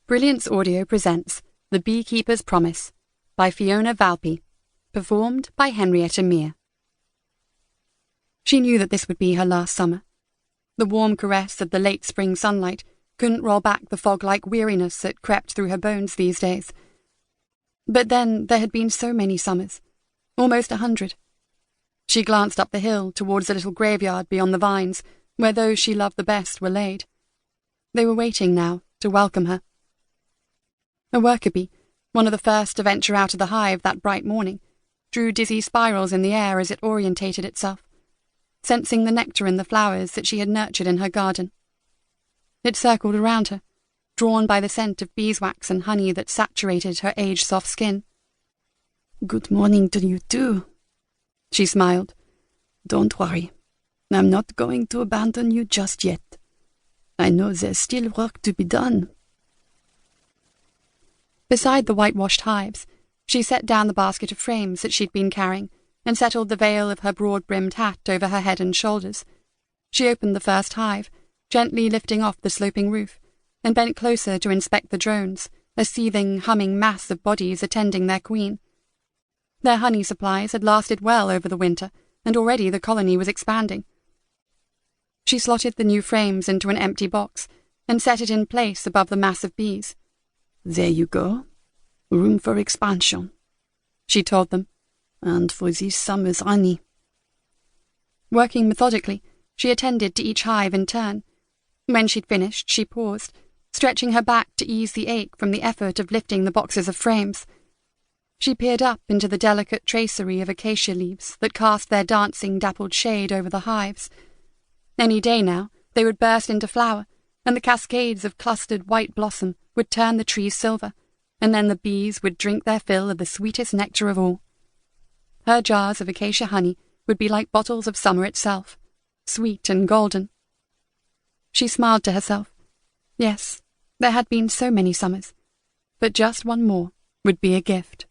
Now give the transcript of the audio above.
Brilliance Audio presents The Beekeeper's Promise by Fiona Valpy, performed by Henrietta Mear. She knew that this would be her last summer. The warm caress of the late spring sunlight couldn't roll back the fog-like weariness that crept through her bones these days. But then there had been so many summers, almost 100. She glanced up the hill towards the little graveyard beyond the vines, where those she loved the best were laid. They were waiting now to welcome her. A worker bee, one of the first to venture out of the hive that bright morning, drew dizzy spirals in the air as it orientated itself, sensing the nectar in the flowers that she had nurtured in her garden. It circled around her, drawn by the scent of beeswax and honey that saturated her age-soft skin. "Good morning to you too," she smiled. "Don't worry, I'm not going to abandon you just yet. I know there's still work to be done." Beside the whitewashed hives, she set down the basket of frames that she'd been carrying and settled the veil of her broad-brimmed hat over her head and shoulders. She opened the first hive, gently lifting off the sloping roof, and bent closer to inspect the drones, a seething, humming mass of bodies attending their queen. Their honey supplies had lasted well over the winter, and already the colony was expanding. She slotted the new frames into an empty box and set it in place above the mass of bees. "There you go. Room for expansion," she told them, "and for this summer's honey." Working methodically, she attended to each hive in turn. When she'd finished, she paused, stretching her back to ease the ache from the effort of lifting the boxes of frames. She peered up into the delicate tracery of acacia leaves that cast their dancing, dappled shade over the hives. Any day now, they would burst into flower, and the cascades of clustered white blossom would turn the trees silver, and then the bees would drink their fill of the sweetest nectar of all. Her jars of acacia honey would be like bottles of summer itself, sweet and golden. She smiled to herself. Yes, there had been so many summers, but just one more would be a gift.